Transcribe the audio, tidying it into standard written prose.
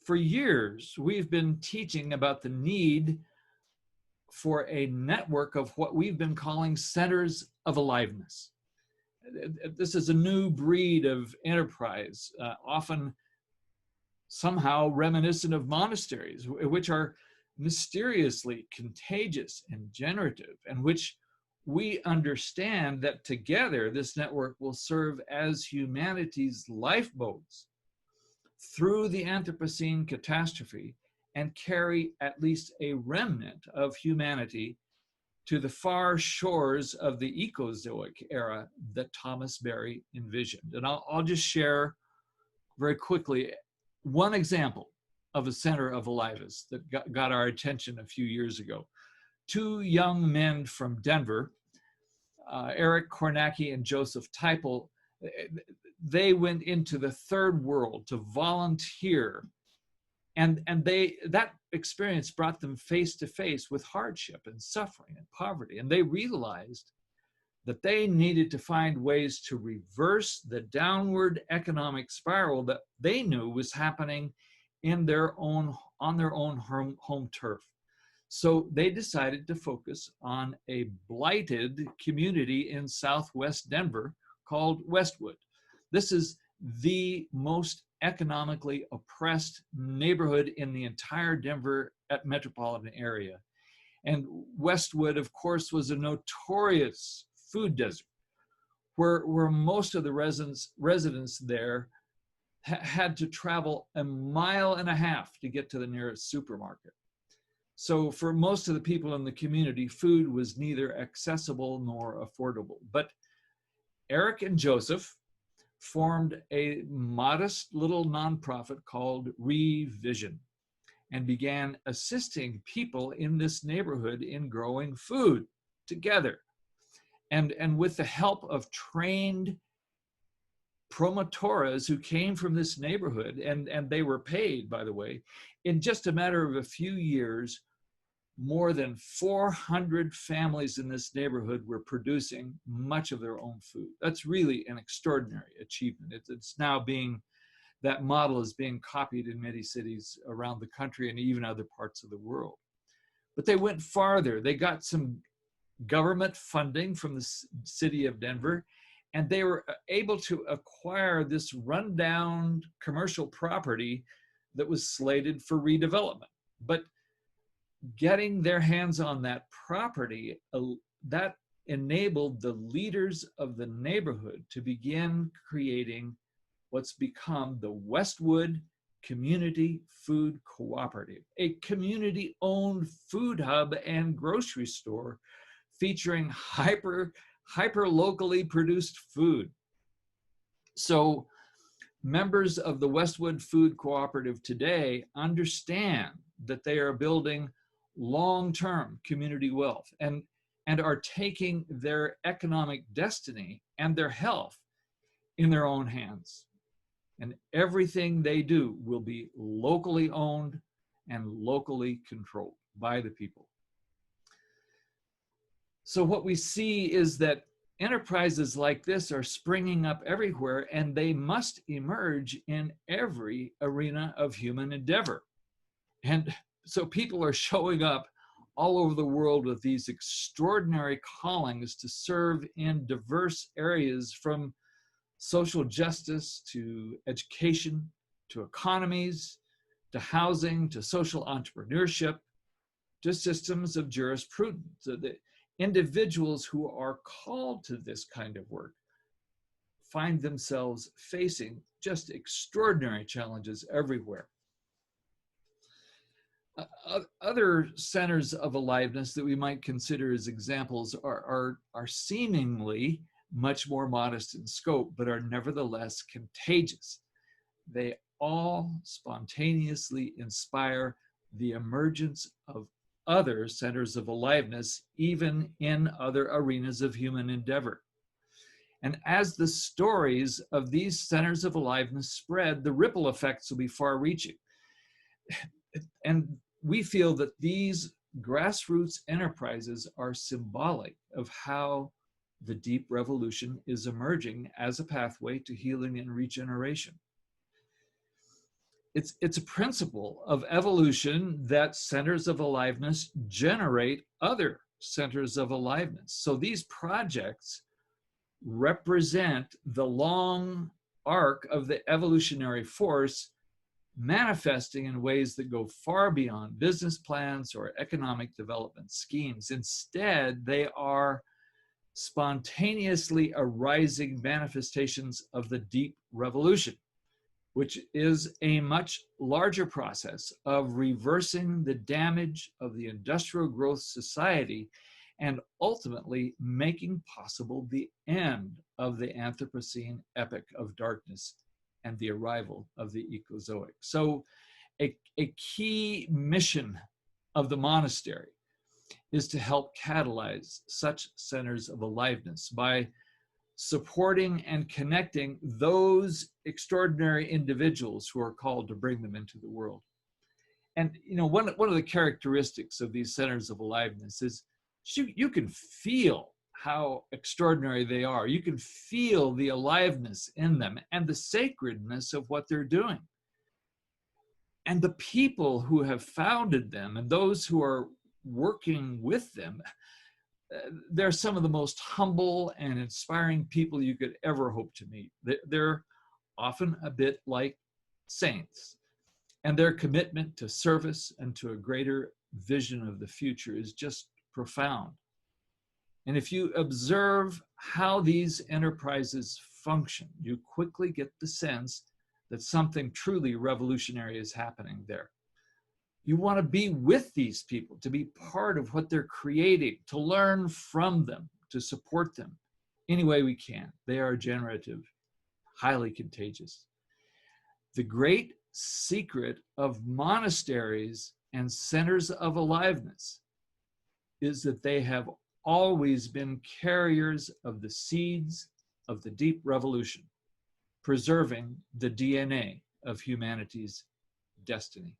For years, we've been teaching about the need for a network of what we've been calling centers of aliveness. This is a new breed of enterprise, often somehow reminiscent of monasteries, which are mysteriously contagious and generative, and which we understand that together this network will serve as humanity's lifeboats through the Anthropocene catastrophe and carry at least a remnant of humanity to the far shores of the Ecozoic era that Thomas Berry envisioned. And I'll just share very quickly one example of a center of aliveness that got our attention a few years ago. Two young men from Denver, Eric Kornacki and Joseph Teipel, they went into the third world to volunteer, and that experience brought them face to face with hardship and suffering and poverty, and they realized that they needed to find ways to reverse the downward economic spiral that they knew was happening on their own home turf. So they decided to focus on a blighted community in southwest Denver called Westwood. This is the most economically oppressed neighborhood in the entire Denver metropolitan area. And Westwood, of course, was a notorious food desert where most of the residents there had to travel 1.5 miles to get to the nearest supermarket. So for most of the people in the community, food was neither accessible nor affordable. But Eric and Joseph formed a modest little nonprofit called Revision and began assisting people in this neighborhood in growing food together. And with the help of trained promotoras who came from this neighborhood, and they were paid, by the way, in just a matter of a few years, more than 400 families in this neighborhood were producing much of their own food. That's really an extraordinary achievement. It's now that model is being copied in many cities around the country and even other parts of the world. But they went farther. They got some government funding from the city of Denver, and they were able to acquire this rundown commercial property that was slated for redevelopment. But getting their hands on that property, that enabled the leaders of the neighborhood to begin creating what's become the Westwood Community Food Cooperative, a community-owned food hub and grocery store featuring hyper locally produced food. So members of the Westwood Food Cooperative today understand that they are building long-term community wealth and are taking their economic destiny and their health in their own hands. And everything they do will be locally owned and locally controlled by the people. So what we see is that enterprises like this are springing up everywhere, and they must emerge in every arena of human endeavor. And so people are showing up all over the world with these extraordinary callings to serve in diverse areas, from social justice to education, to economies, to housing, to social entrepreneurship, to systems of jurisprudence. So the individuals who are called to this kind of work find themselves facing just extraordinary challenges everywhere. Other centers of aliveness that we might consider as examples are seemingly much more modest in scope, but are nevertheless contagious. They all spontaneously inspire the emergence of other centers of aliveness, even in other arenas of human endeavor. And as the stories of these centers of aliveness spread, the ripple effects will be far-reaching. And we feel that these grassroots enterprises are symbolic of how the deep revolution is emerging as a pathway to healing and regeneration. it's a principle of evolution that centers of aliveness generate other centers of aliveness. So these projects represent the long arc of the evolutionary force manifesting in ways that go far beyond business plans or economic development schemes. Instead, they are spontaneously arising manifestations of the deep revolution, which is a much larger process of reversing the damage of the industrial growth society and ultimately making possible the end of the Anthropocene epoch of darkness and the arrival of the Ecozoic. So a key mission of the monastery is to help catalyze such centers of aliveness by supporting and connecting those extraordinary individuals who are called to bring them into the world. And one of the characteristics of these centers of aliveness is you can feel how extraordinary they are. You can feel the aliveness in them and the sacredness of what they're doing. And the people who have founded them and those who are working with them, they're some of the most humble and inspiring people you could ever hope to meet. They're often a bit like saints, and their commitment to service and to a greater vision of the future is just profound. And if you observe how these enterprises function, you quickly get the sense that something truly revolutionary is happening there. You want to be with these people, to be part of what they're creating, to learn from them, to support them any way we can. They are generative, highly contagious. The great secret of monasteries and centers of aliveness is that they have always been carriers of the seeds of the deep revolution, preserving the DNA of humanity's destiny.